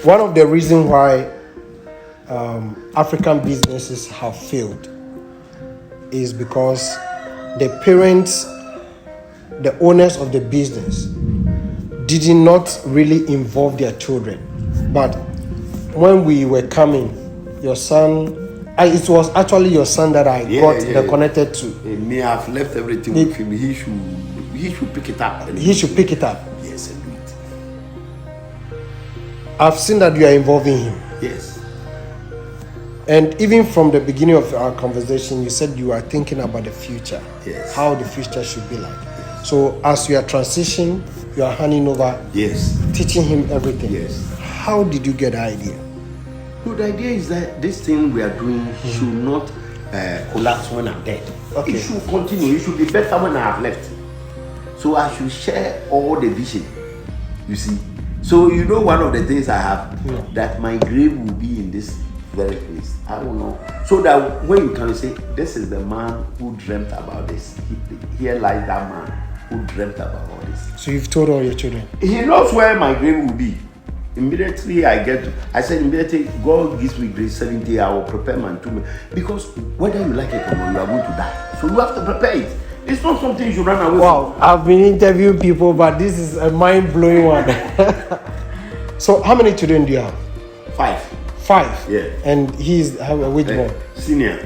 one of the reasons why African businesses have failed is because the parents, the owners of the business, did not really involve their children. But when we were coming, your son, it was actually your son that I got connected to. Me, I've left everything with him. He should pick it up. He should pick it up. Yes, and do it. I've seen that you are involving him. Yes. And even from the beginning of our conversation, you said you are thinking about the future. Yes. How the future should be like. Yes. So as you are transitioning, you are handing over. Yes. Teaching him everything. Yes. How did you get the idea? No, the idea is that this thing we are doing should not collapse when I'm dead. Okay. It should continue. It should be better when I have left. So I should share all the vision. You see. So you know one of the things I have that my grave will be in this very place. I don't know. So that when you can say, this is the man who dreamt about this. Here lies that man who dreamt about all this. So you've told all your children? He knows where my grave will be. Immediately I said immediately God gives me grace 70, I will prepare my tomb. Because whether you like it or not, you are going to die. So you have to prepare it. It's not something you should run away from. I've been interviewing people, but this is a mind-blowing one. So how many children do you have? 5. 5? Yeah. And he's which one? The senior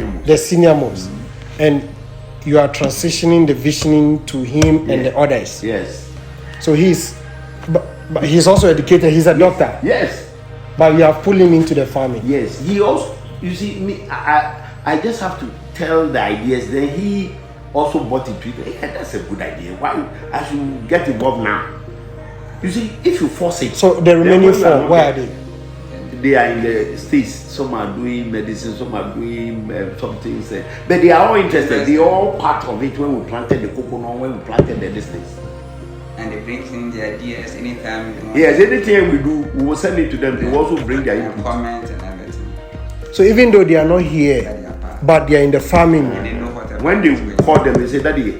most. The senior most. And you are transitioning the visioning to him and the others. Yes. So but he's also educated. He's a doctor. Yes. But you have pulled him into the farming. Yes. He also, you see, me. I just have to tell the ideas. Then he also bought it. Yeah, that's a good idea. Why I should get involved now? You see, if you force it. So the remaining 4, where are they? They are in the States. Some are doing medicine, some are doing some things. But they are all interested. They are all part of it when we planted the coconut, when we planted the distance. And they bring in the ideas anytime. Yes, anything we do, we will send it to them. They will also bring their input. Comment and everything. So even though they are not here, but they are in the farming. And they know what when they call them, they say, Daddy,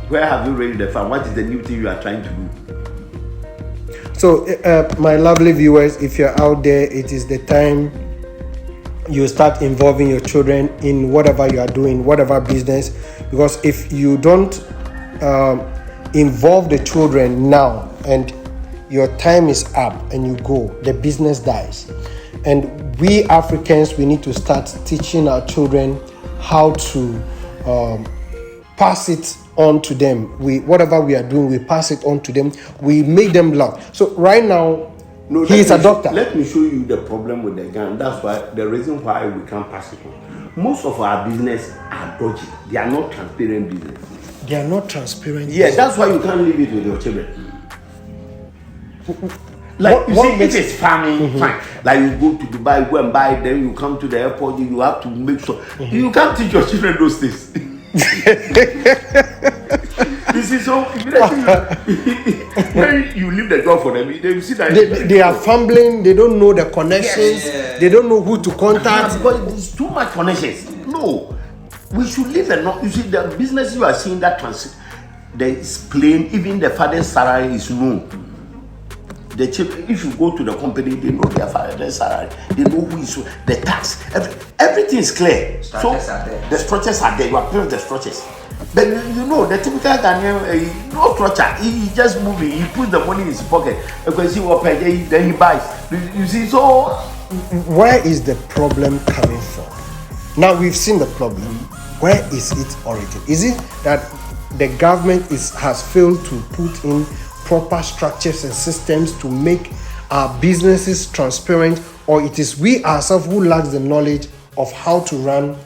where have you raised the farm? What is the new thing you are trying to do? So, my lovely viewers, if you're out there, it is the time you start involving your children in whatever you are doing, whatever business. Because if you don't involve the children now and your time is up and you go, the business dies. And we Africans, we need to start teaching our children how to pass it on to them. Whatever we are doing, we pass it on to them. We make them love. So right now, he is a doctor. Let me show you the problem with the gun. That's why the reason why we can't pass it on. Most of our business are dodgy. They are not transparent business. They are not transparent. Yes, that's why you can't leave it with your children. Like you see, if it's farming, fine. Like you go to Dubai, go and buy, then you come to the airport, you have to make sure. You can't teach your children those things. You see, so when you leave the door for them, they see that they are fumbling. They don't know the connections. Yes. They don't know who to contact. Because there's too much connections. No, we should leave the. You see, the business you are seeing that there is plain. Even the father's salary is known. The children, if you go to the company, they know their father's salary. They know who is the tax. Everything is clear. The structures are there. You are paying the structures. But you know, the typical Ghanaian, no structure. He just moving. He puts the money in his pocket. Because he will pay, then he buys. You see, so where is the problem coming from? Now we've seen the problem. Where is its origin? Is it that the government has failed to put in proper structures and systems to make our businesses transparent, or it is we ourselves who lack the knowledge of how to run?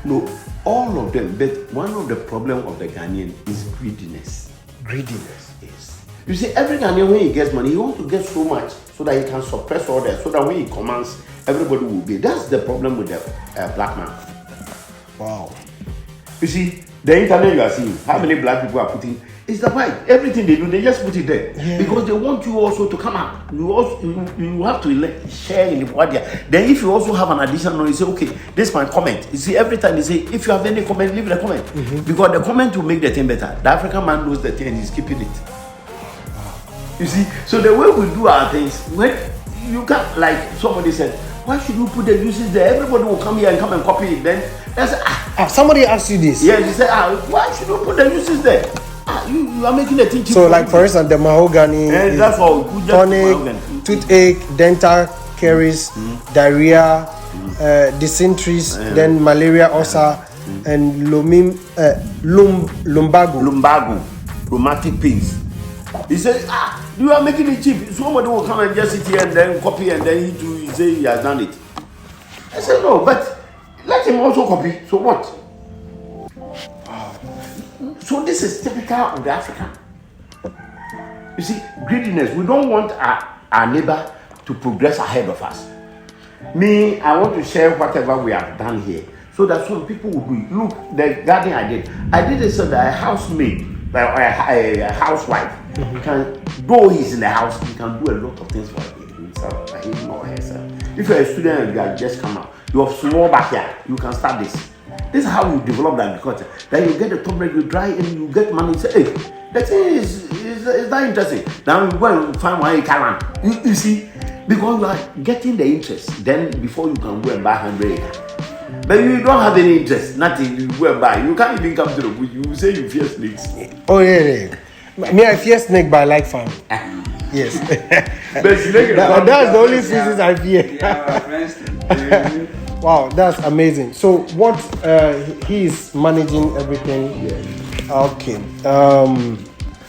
No, all of them. But one of the problems of the Ghanaian is greediness. Greediness. Yes. You see, every Ghanaian, when he gets money, he wants to get so much so that he can suppress all that, so that when he commands, everybody will be. That's the problem with the black man. Wow. You see, the internet you are seeing, how many black people are putting. It's the white. Everything they do, they just put it there. Yeah. Because they want you also to come up. You have to share in what they are. Then if you also have an additional, you say, okay, this is my comment. You see, every time they say, if you have any comment, leave the comment. Because the comment will make the thing better. The African man knows the thing and he's keeping it. You see, so the way we do our things, when you can't, like somebody said, why should you put the uses there? Everybody will come here and come and copy it. Then I said, somebody asked you this. Yeah, they said, why should you put the uses there? You are making the thing cheap. So, like for instance, the mahogany, that's all. Tonic, toothache, dental caries, diarrhea, dysenteries, then malaria ulcer, and lumbago, rheumatic pains. He said, you are making it cheap. Somebody will come and just sit here and then copy, and then he say he has done it. I said, no, but let him also copy. So what? So this is typical of the African. You see, greediness. We don't want our neighbor to progress ahead of us. Me, I want to share whatever we have done here, so that some people will do it. Look, the garden I did it so that a housemaid, a housewife, can, though he's in the house, he can do a lot of things for himself, him or herself. If you're a student and you have just come out, you have small backyard, you can start this. This is how you develop the agriculture. Then you get the turmeric, you dry, and you get money. You say, hey, that thing is that interesting. Now you go and find one acre land. You see, because you are getting the interest. Then before you can go and buy 100 acres. But you don't have any interest, nothing. You go and buy. You can't even come to the bush. You say you fear snakes. Oh yeah. Me, I fear snake, but I like farm. Yes. That's the only species I fear. Wow, that's amazing. So what he is managing everything. Yes. Okay.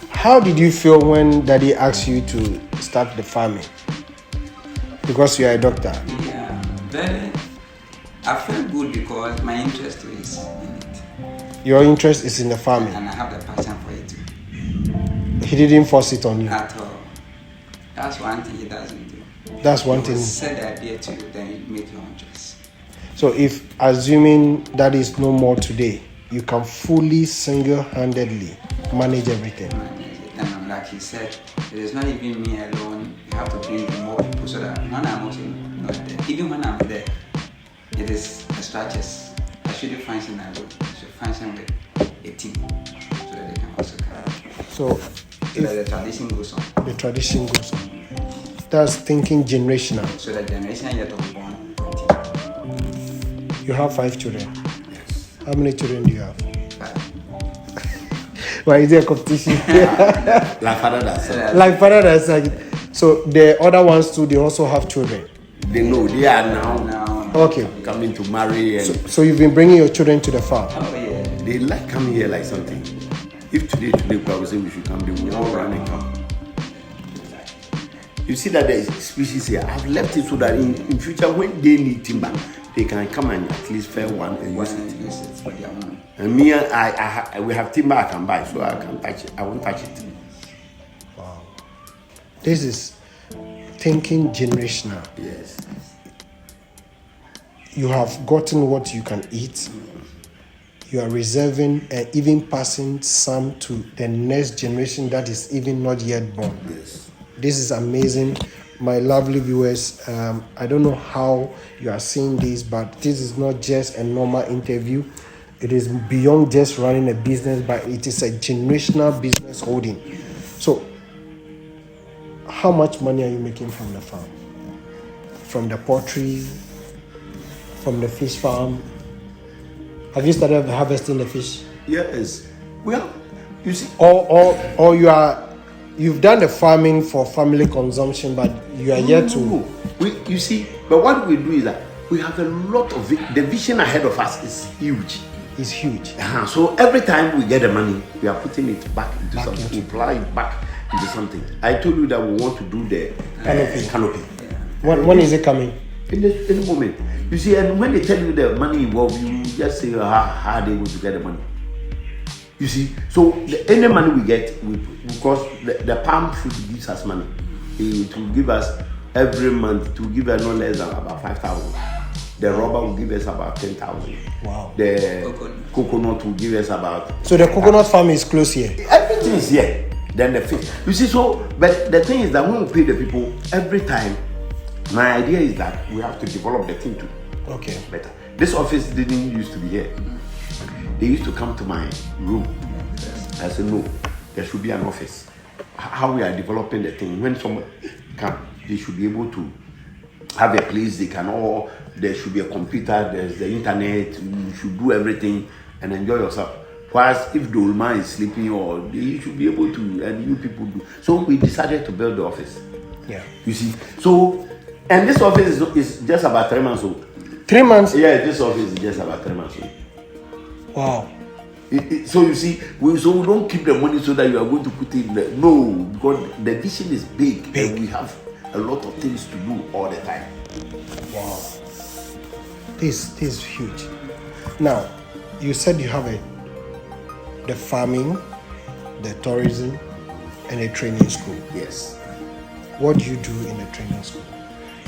How did you feel when Daddy asked you to start the farming? Because you are a doctor. Yeah, very. I feel good because my interest is in it. Your interest is in the farming. And I have the passion for it too. He didn't force it on you. At all. That's one thing he doesn't do. That's one thing. He said the idea to you, then you make your own choice. So if assuming that is no more today, you can fully single-handedly manage everything. And like he said, it is not even me alone. You have to bring in more people so that when I'm also not there, even when I'm there, it is a structures. I shouldn't function alone. I should function with a team so that they can also carry. So that the tradition goes on. The tradition goes on. That's thinking generational. So the generation yet unborn continue. You have 5 children. Yes. How many children do you have? 5. Why is there a competition? Like father does. Like father does. So the other ones too, they also have children. They know they are now Okay. coming to marry, and So you've been bringing your children to the farm. Oh yeah. they like coming here like something. If today I would say we should come, they will all run and come. You see that there is species here. I've left it so that in future when they need timber, they can come and at least fell one and use it. For their own. And me, we have timber I can buy, so I can touch it. I won't touch it. Wow. This is thinking generational. Yes. You have gotten what you can eat. You are reserving and even passing some to the next generation that is even not yet born. Yes. This is amazing. My lovely viewers, I don't know how you are seeing this, but this is not just a normal interview. It is beyond just running a business, but it is a generational business holding. So, how much money are you making from the farm? From the poultry? From the fish farm? Have you started harvesting the fish? Yes. Well, you see. Or you've done the farming for family consumption, but you are yet to. You see, but what we do is that we have a lot of it. The vision ahead of us is huge. It's huge. So every time we get the money, we are putting it back into something. We apply it back into something. I told you that we want to do the canopy. When is it coming? In the moment. You see, and when they tell you the money involved, you just say how they want to get the money. You see, so any money we get, because the palm fruit gives us money. It will give us every month, to give us no less than about 5,000. The rubber will give us about 10,000. Wow. The coconut will give us about. So the coconut farm is close here. Everything is here. Then the fish. You see, so but the thing is that when we pay the people every time, my idea is that we have to develop the thing too. Okay. Better. This office didn't used to be here. They used to come to my room. I said, no, there should be an office. How we are developing the thing. When someone comes, they should be able to have a place they can all. There should be a computer. There's the internet. You should do everything and enjoy yourself. Whilst if the old man is sleeping, or you should be able to, and you people do. So we decided to build the office. Yeah. You see, so and this office is just about 3 months old. 3 months? Yeah, this office is just about 3 months old. Wow. So you see, we don't keep the money so that you are going to put in the no, because the vision is big. And we have a lot of things to do all the time. Wow. This is huge. Now, you said you have the farming, the tourism, and a training school. Yes. What do you do in the training school?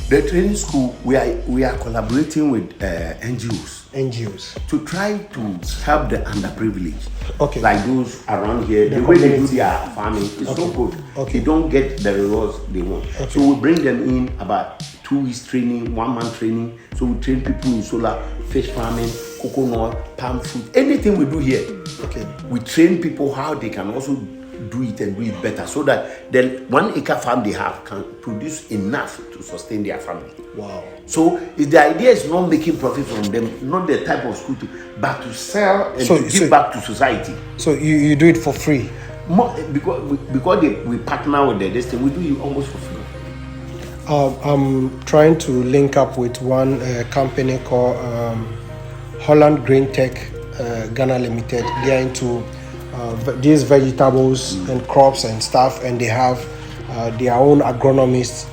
The training school, we are collaborating with NGOs to try to help the underprivileged. Okay. Like those around here, the way they do their farming is so good. Okay. They don't get the rewards they want. Okay. So we bring them in about 2 weeks training, 1 month training. So we train people in solar, fish farming, coconut, palm fruit, anything we do here. Okay. We train people how they can also do it and do it better, so that the 1 acre farm they have can produce enough to sustain their family. Wow. So the idea is not making profit from them, not the type of school but to sell and to give back to society. So you do it for free? More, because we partner with this thing, we do it almost for free. I'm trying to link up with one company called Holland Green Tech Ghana Limited. They are into these vegetables and crops and stuff, and they have their own agronomists.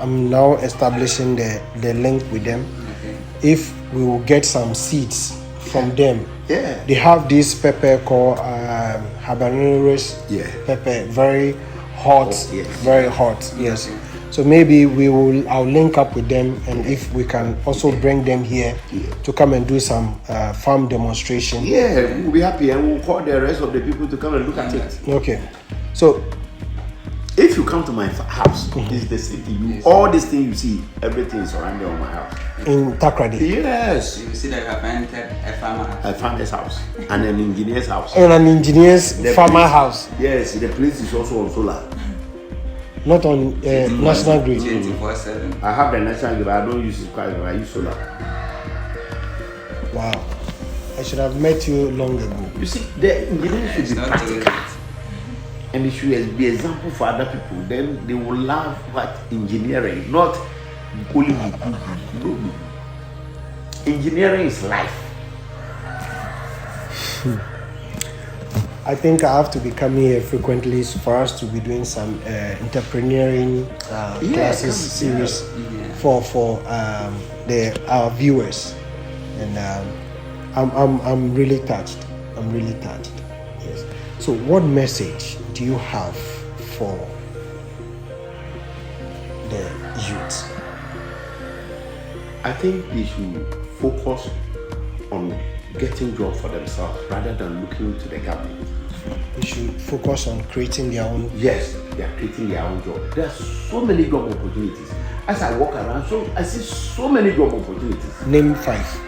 I'm now establishing the link with them. Okay. If we will get some seeds from them. Yeah. They have this pepper called habaneros pepper, very hot, very hot. Yes. Okay. So maybe I'll link up with them, and if we can also bring them here to come and do some farm demonstration. Yeah, we'll be happy, and we'll call the rest of the people to come and look at it. Okay. So if you come to my house, it's the city. All these things you see, everything is surrounded on my house. In Takrady? Yes. You see that you have entered a farmer's house and an engineer's house. And an engineer's farmer house. Yes, the place is also on solar. Not on national grid. 24/7. I have the national grid, but I don't use it quite. I use solar. Wow. I should have met you long ago. You see, the engineering should be Not practical. And it should be example for other people. Then they will love what engineering, not only no. Engineering is life. I think I have to be coming here frequently for us to be doing some entrepreneuring classes series for our viewers, and I'm really touched. I'm really touched. Yes. So, what message do you have for the youth? I think they should focus on getting jobs for themselves rather than looking to the government. They should focus on creating their own. Yes, they are creating their own job. There are so many job opportunities. As I walk around, so I see so many job opportunities. Name 5.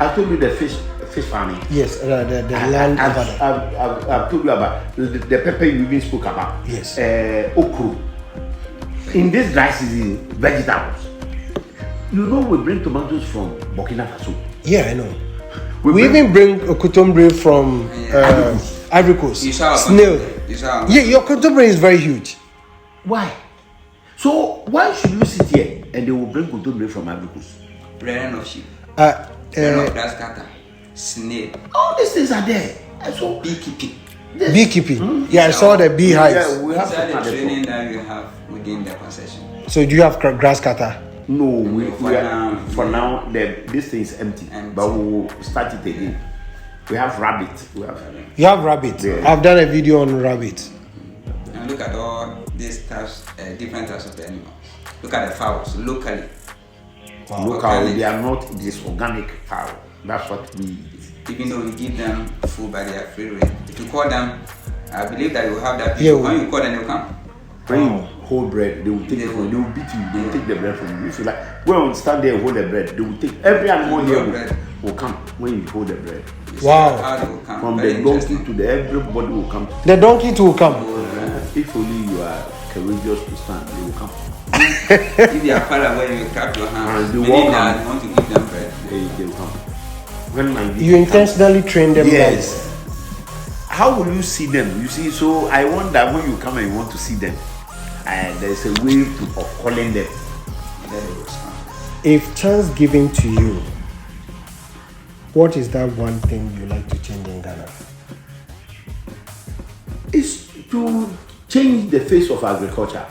I told you the fish farming. Yes, the land over there. I've told you about the pepper you even spoke about. Yes. Okra. In this dry season, vegetables. You know we bring tomatoes from Burkina Faso. Yeah, I know. We even bring cucumber from Ivory Coast. Snail. Yeah, your cucumber is very huge. Why? So why should you sit here and they will bring cucumber from Ivory Coast? Rearing of sheep. Rearing of grass cutter. Snail. All these things are there. So Beekeeping. Beekeeping. Yeah, I saw the beehives. Yeah, we have These are to the training that you have within the concession. So do you have grass cutter? No, for now, now this thing is empty. But we will start it again. We have rabbit. You have rabbit. Yeah. I've done a video on rabbit. And look at all these types, different types of the animals. Look at the fowls locally. Wow. Local, they are not this organic fowl. That's what we eat. Even though we give them food by their free range. If you call them, I believe that you have that people. Yeah, When you call them, they'll come. When you hold bread, they will take it from you. They will beat you. They will take the bread from you. If you like, go and stand there and hold the bread. They will take every animal here will come when you hold the bread. Wow. How they will come. From Very the donkey interesting. to the everybody will come. The donkey too will come. If only you are courageous to stand, they will come. if they are far away, you clap your hands. They Meaning walk that on. you want to give them bread. They will come. When my You intentionally train them. yes. How will you see them? You see, so I want that when you come and you want to see them, there's a way of calling them. Then they will respond. If chance given to you, what is that one thing you like to change in Ghana? It's to change the face of agriculture.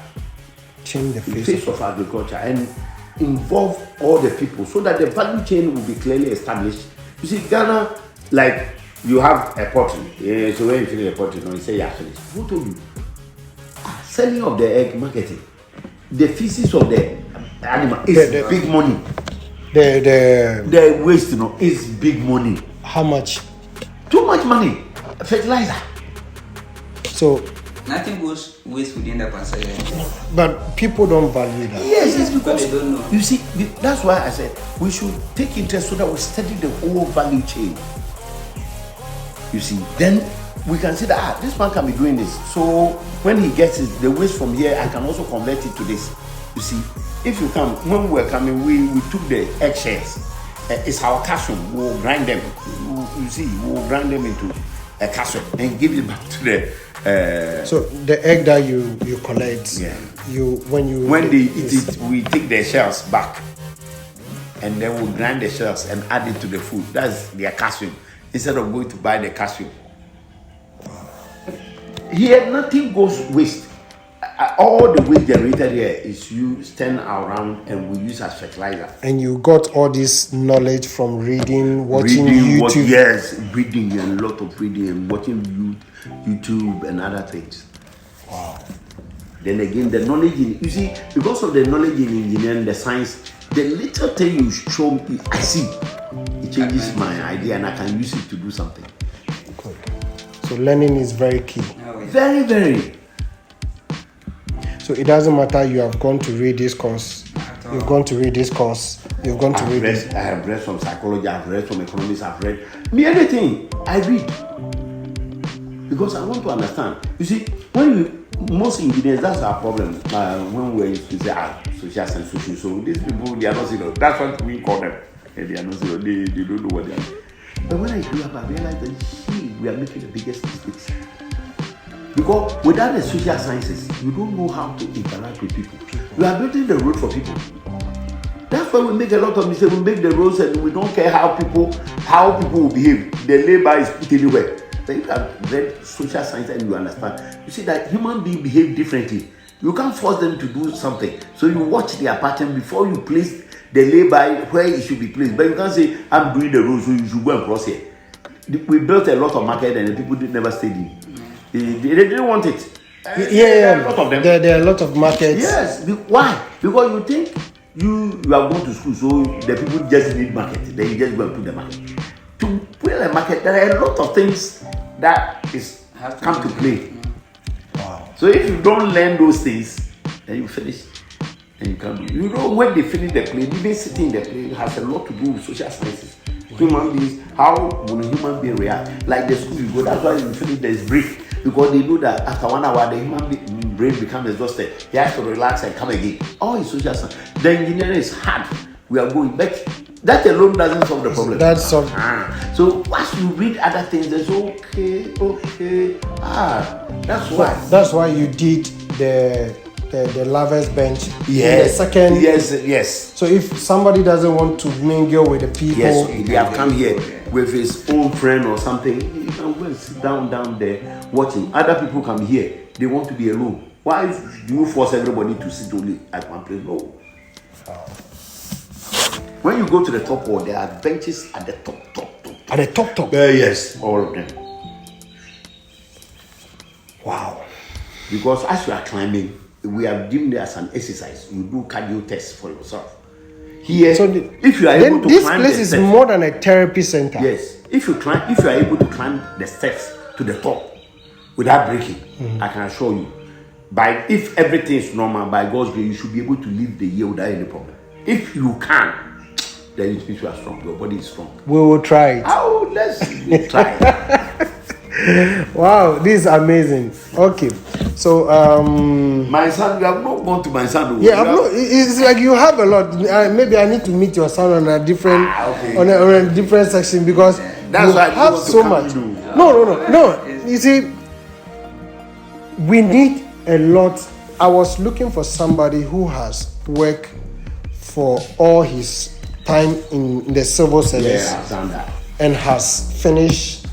Change the The face. face of agriculture and involve all the people so that the value chain will be clearly established. You see, Ghana, like you have a pottery. So when you finish a pottery, you say you are finished. Who told you? Selling of the egg marketing, the feces of the animal is big money. The waste, is big money. How much? Too much money. Fertilizer. So, Nothing goes waste within the concern. but people don't value that. Yes, it's because they don't know. you see, that's why I said we should take interest so that we study the whole value chain. You see, then we can see that this man can be doing this. So when he gets it, the waste from here, I can also convert it to this. You see, if you come, when we were coming, we took the eggshells. It's our calcium. We'll grind them. You see, we'll grind them into a calcium and give it back to the. So the egg that you collect, Yeah. when they eat it, we take the shells back, and then we'll grind the shells and add it to the food. That's their calcium. Instead of going to buy the calcium. Here, nothing goes waste. All the waste generated here is used, turn around, and we use as fertilizer. And you got all this knowledge from reading, watching YouTube. Yes, reading and a lot of reading and watching YouTube and other things. Wow. Then again, the knowledge you see, because of the knowledge in engineering, the science, the little thing you show me, I see, it changes my idea and I can use it to do something. Good. So learning is very key. Very, very. So it doesn't matter you have gone to read this course, you've gone to read this course, you've gone to read this. I have read some psychology, I've read some economics, I've read anything. I read. Because I want to understand. You see, most engineers, that's our problem. When we used to say, social science, so these people, they are not serious. That's what we call them. And they are not serious. They don't know what they are. But when I grew up, I realized that we are making the biggest mistakes. Because without the social sciences, you don't know how to interact with people. We are building the road for people. That's why we make a lot of mistakes. We make the roads and we don't care how people will behave. The labor is put anywhere. But if you have read social science and you understand, you see that human beings behave differently. You can't force them to do something. So you watch their pattern before you place the labor where it should be placed. But you can't say, I'm doing the road, so you should go and cross here. We built a lot of market and the people never stayed in. They didn't want it. There are a lot of them. There are a lot of markets. Yes. Why? Because you think you are going to school, so the people just need market. Then you just go and put the market. To put a market, there are a lot of things that come to play. Wow. So if you don't learn those things, then you finish. And you can't do. You know, when they finish the play, even sitting in the play has a lot to do with social sciences. Human beings, how will a human being react? Like the school you go, that's why you finish there's break. Because they know that after 1 hour, the human brain becomes exhausted. He has to relax and come again. All is social science. The engineering is hard. We are going back. That alone doesn't solve the problem. That's solved. So once you read other things, it's okay. That's why. That's why you did the lovers bench. Yes. In the second. Yes. So if somebody doesn't want to mingle with the people, yes, he have come here with his own friend or something, he can go and sit down there watching. Other people come here, they want to be alone. Why do you force everybody to sit only at one place? No. When you go to the top wall, there are benches at the top. At the top. Yes, all of them. Wow. Because as you are climbing, we have given you as an exercise. You do cardio tests for yourself. Here, So if you are able to this climb place the is steps, more than a therapy center. yes, if you are able to climb the steps to the top without breaking, I can assure you, if everything is normal, by God's grace, you should be able to live the year without any problem. If you can, then it means you are strong. Your body is strong. We will try it. Let's try. Wow, this is amazing. Okay, So My son, you have not gone to my son. yeah, it's like you have a lot. Maybe I need to meet your son on a different okay. on a different section because That's you why I have want to so come much. in. No. You see, we need a lot. I was looking for somebody who has worked for all his time in the civil service Yeah, I've done that. and has finished.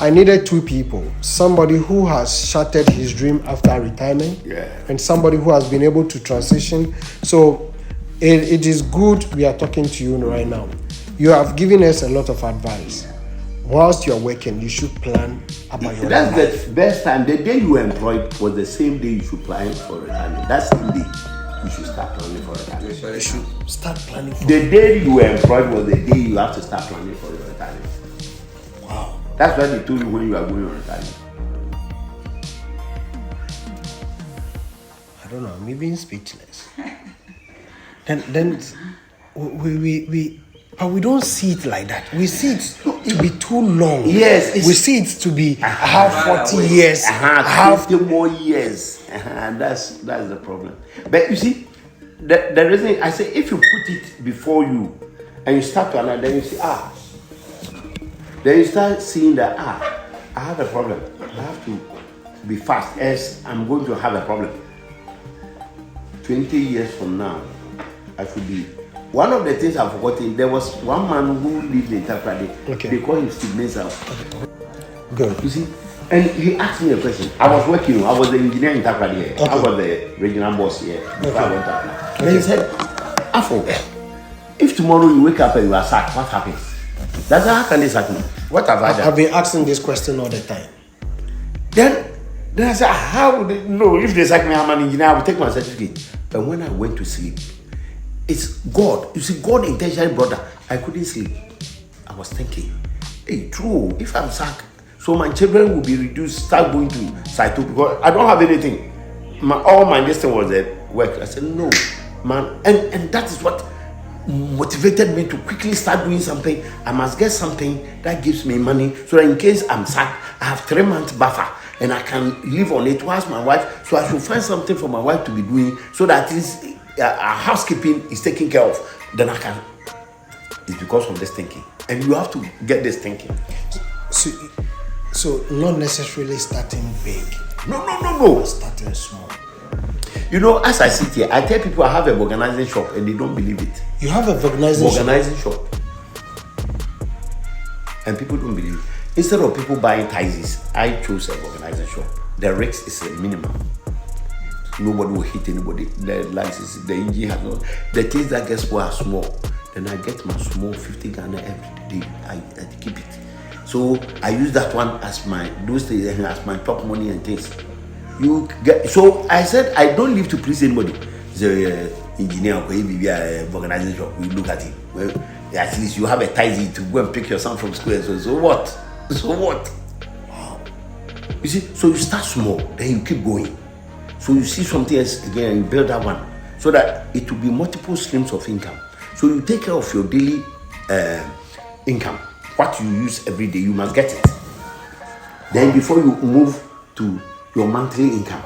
I needed two people. Somebody who has shattered his dream after retirement, and somebody who has been able to transition. So it is good we are talking to you right now. You have given us a lot of advice. Whilst you're working, you should plan about your life. That's the best time. The day you were employed was the same day you should plan for retirement. That's the day you should start planning for retirement. You should start planning for The day you were employed was the day you have to start planning for your retirement. Wow. That's why they told you when you are going on retirement. I don't know, I'm even speechless. then but we don't see it like that. We see it to be too long. Yes, we see it to be have 40 years, have 50 more years. That's the problem. But you see, the reason I say if you put it before you and you start to analyze, then you see then you start seeing that I have a problem. I have to be fast, else I'm going to have a problem. 20 years from now, I should be. One of the things I've forgotten, there was one man who lived in Takrady. Okay. They call him Steve Mensah. Good. You see, and he asked me a question. I was working, I was the engineer in Takrady here. I was the regional boss here before I went up. And he said, Afo, if tomorrow you wake up and you are sacked, what happens? That's how can they sack me? What have I done? I've been asking this question all the time. Then I said, how would they know if they sack me, I'm an engineer, I will take my certificate. But when I went to sleep, it's God. You see, God intentionally brought that. I couldn't sleep. I was thinking, hey, true, if I'm sacked, so my children will be reduced, start going to Site 2 because I don't have anything. All my destiny was at work. I said, no, man. And that is what motivated me to quickly start doing something. I must get something that gives me money so that in case I'm sacked, I have 3 months buffer and I can live on it whilst my wife. So I should find something for my wife to be doing so that our housekeeping is taken care of. Then I can. It's because of this thinking. And you have to get this thinking. So not necessarily starting big. No. Starting small. You know, as I sit here, I tell people I have a organizing shop and they don't believe it. You have a organizing shop. And people don't believe it. Instead of people buying ties, I chose an organizing shop. The risk is a minimum. Nobody will hit anybody. The license, the engine has no. The things that get spoiled are small. Then I get my small 50 Ghana every day. I keep it. So I use that one as my top money and things. So I said I don't live to please anybody. The engineer or organizing shop, we look at it. Well, at least you have a tidy to go and pick your son from school. So what? Wow. You see, so you start small, then you keep going. So you see something else again and you build that one so that it will be multiple streams of income. So you take care of your daily income. What you use every day, you must get it. Then before you move to your monthly income,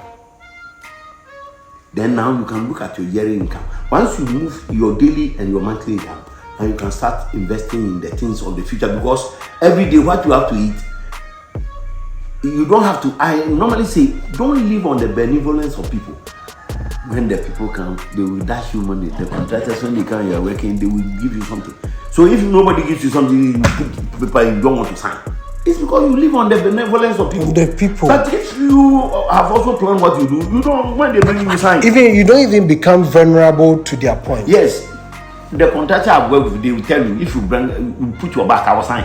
then now you can look at your yearly income. Once you move your daily and your monthly income, and you can start investing in the things of the future because every day what you have to eat, you don't have to. I normally say, don't live on the benevolence of people. When the people come, they will dash you money. The contractors, when they come, you are working, they will give you something. So if nobody gives you something, you put paper you don't want to sign. It's because you live on the benevolence of people. The people. But if you have also planned what you do, you don't. When they bring you sign, you don't even become vulnerable to their point. Yes, the contractor I've worked with, they will tell you if you put your back, I will sign.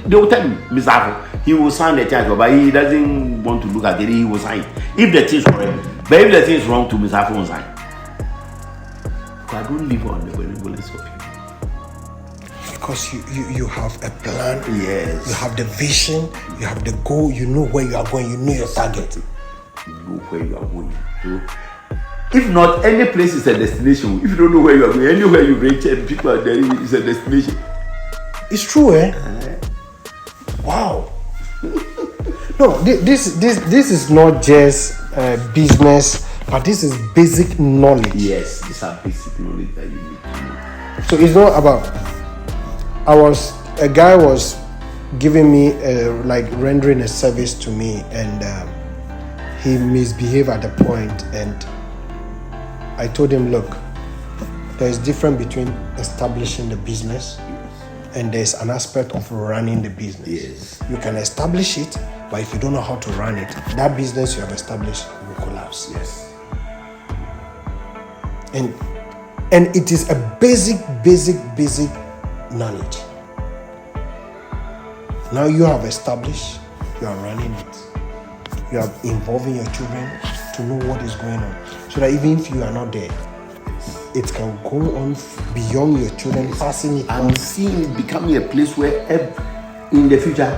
They will tell you, Mr. Afo, he will sign the charge, but he doesn't want to look at it. He will sign if the thing is correct. But if the thing is wrong, to Mr. Afo will sign. But I don't live on the benevolence of you. Because you have a plan. Yes. You have the vision. You have the goal. You know where you are going. You know your target. You know where you are going. So, if not, any place is a destination. If you don't know where you are going, anywhere you reach and people are there, it's a destination. It's true, eh? Wow. No, this is not just business, but this is basic knowledge. Yes, these are basic knowledge that you need to know. So it's not about. A guy was giving me like rendering a service to me, and he misbehaved at the point, and I told him, look, there's difference between establishing the business and there's an aspect of running the business. Yes. You can establish it, but if you don't know how to run it, that business you have established will collapse. Yes. And it is a basic knowledge. Now you have established, you are running it. You are involving your children to know what is going on. So that even if you are not there, it can go on beyond your children, passing it on. I'm seeing it becoming a place where in the future,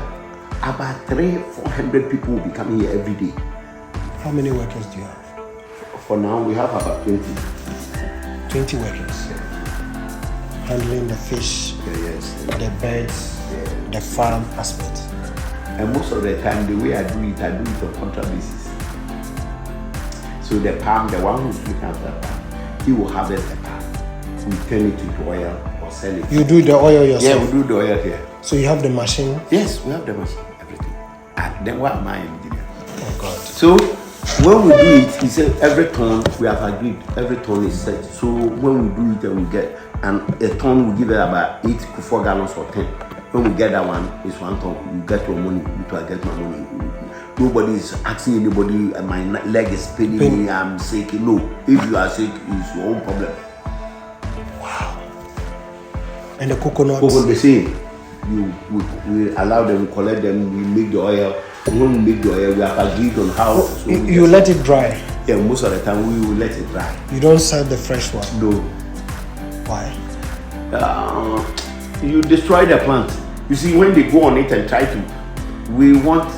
about 300-400 people will be coming here every day. How many workers do you have? For now, we have about 20. 20 workers. Handling the fish, the birds, the farm aspect. And most of the time, the way I do it on contract basis. So the palm, the one who's looking after the palm, he will harvest the palm. We turn it into oil or sell it. You do the oil yourself? Yeah, we do the oil here. So you have the machine? Yes, we have the machine, everything. And then what am I engineer? Oh God. So when we do it, he said every ton, we have agreed, every ton is set. So when we do it and we get, and a ton will give it about 8 to 4 gallons or 10. When we get that one, it's 1 ton. You get your money, I get my money. Nobody is asking anybody, my leg is paining me, I'm sick. No, if you are sick, it's your own problem. Wow. And the coconuts? Coconut the same. We allow them, collect them, we make the oil. When we make the oil, we have agreed on how. So you let it dry? Yeah, most of the time we will let it dry. You don't sell the fresh one? No. Why? You destroy the plant. You see, when they go on it and try to, we want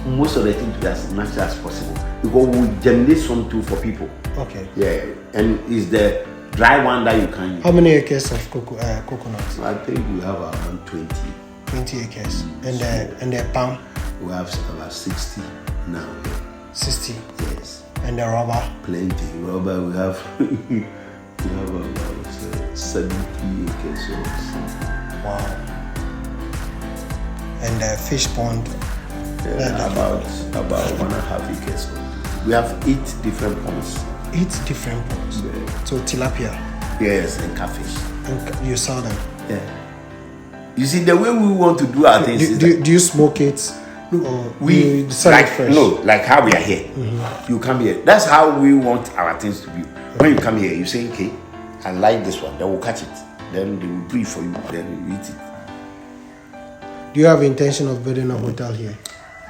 most of the thing to be as natural as possible because we germinate some too for people. Okay. Yeah, and it's the dry one that you can use. How many acres of coconuts? I think we have around 20. 20 acres. And the palm? We have about 60 now. 60? Yes. And the rubber? Plenty. Rubber, we have about 70 acres or something. Wow. And the fish pond? About 1.5 acres. We have 8 different ponds. 8 different ponds? Yeah. So tilapia? Yes, and catfish. And you sell them? Yeah. You see, the way we want to do our things do you smoke it? Or we you sell like it fresh? No, like how we are here. Mm-hmm. You come here. That's how we want our things to be. When you come here, you say, okay, I like this one. Then we'll catch it. Then they will breathe for you. Then you eat it. Do you have intention of building a hotel here?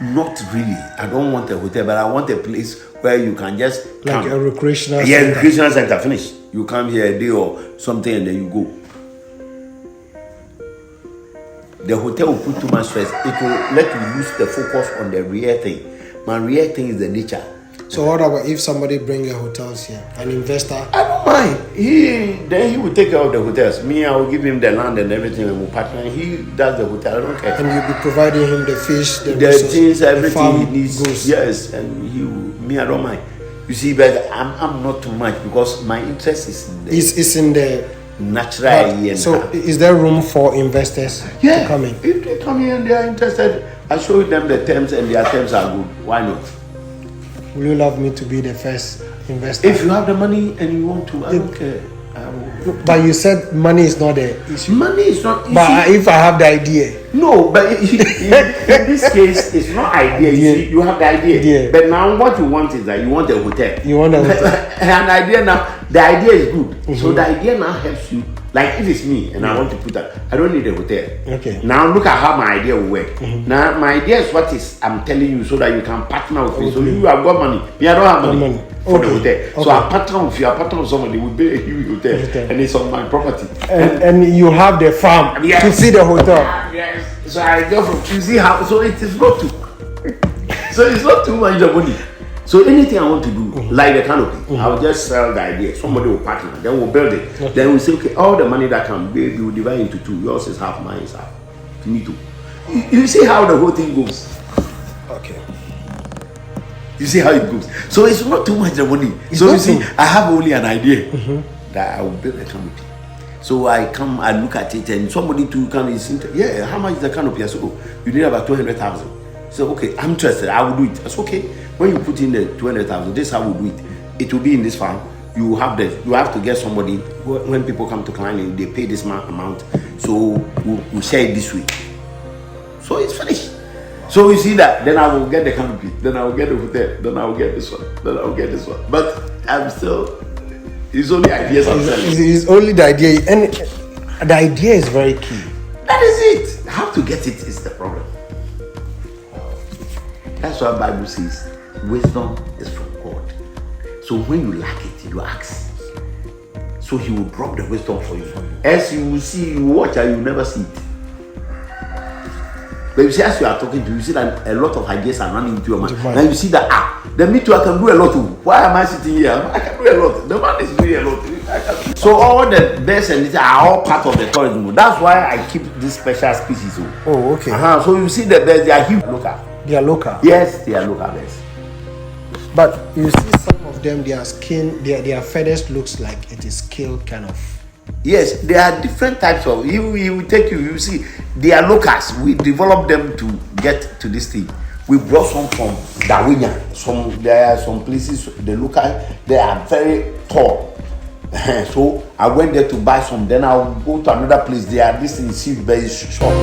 Not really. I don't want a hotel, but I want a place where you can just like come. A recreational center. Yeah, recreational center. Finish. You come here a day or something, and then you go. The hotel will put too much stress. It will let you lose the focus on the real thing. My real thing is the nature. So what about if somebody bring your hotels here, an investor? I don't mind. He will take care of the hotels. Me, I will give him the land and everything, and we'll partner. He does the hotel. I don't care. And you'll be providing him the fish, the things, everything he needs. Goes. Yes, and he will. Me, I don't mind. You see, but I'm not too much because my interest is in the. It's in the natural. So is there room for investors to come in? If they come here and they are interested, I show them the terms and their terms are good. Why not? Will you love me to be the first investor? If you have the money and you want to, I don't care. But you said money is not the issue. Money is not issue. But if I have the idea. No, but in this case, it's not idea. You have the idea. Yeah. But now what you want is that you want a hotel. You want a hotel. An idea now, the idea is good. Mm-hmm. So the idea now helps you. Like if it's me and I want to put that, I don't need a hotel. Okay. Now look at how my idea will work. Mm-hmm. Now my idea is what is I'm telling you so that you can partner with me. So you have got money. Me, I don't have money for the hotel. Okay. So I partner with you. I partner with somebody. We build a huge hotel and it's on my property. And you have the farm to feed the hotel. Yes. So I go from you see how so it is not too. So it's not too much of money. So anything I want to do, like the canopy, I'll just sell the idea. Somebody will partner, then we'll build it. Okay. Then we'll say, okay, all the money that can be, we will divide into 2. Yours is half, mine is half. You need to. You see how the whole thing goes. Okay. You see how it goes. So it's not too much money. It's so you nothing. see, I have only an idea that I will build a canopy. So I come, I look at it, and somebody to come is yeah, how much is the canopy? I said, oh, you need about 200,000. So okay, I'm interested. I will do it. That's okay. When you put in the 200,000, this is how we do it. It will be in this farm. You have to get somebody. When people come to client, they pay this amount. So we'll share it this way. So it's finished. So you see that, then I will get the canopy, then I will get the hotel, then I will get this one, then I will get this one. But I'm still, it's only ideas I'm selling. It's only the idea, and the idea is very key. That is it. How to get it is the problem. That's why the Bible says wisdom is from God. So when you lack it, you ask. So he will drop the wisdom for you. As you will see, you watch and you never see it. But you see, as you are talking to, you see that a lot of ideas are running into your mind. And you see that, then me too, I can do a lot too. Why am I sitting here? I can do a lot. The man is doing a lot. So all the best and this are all part of the tourism. That's why I keep this special species. Oh, okay. So you see the best, they are huge local. They are local. Yes, they are local best. But you see some of them, their skin, their feathers looks like it is scaled kind of. Yes, there are different types of. He will take you. You see, they are locals. We developed them to get to this thing. We brought some from Darwin. There are some places the local they are very tall. So I went there to buy some. Then I'll go to another place. They are this thing is very short.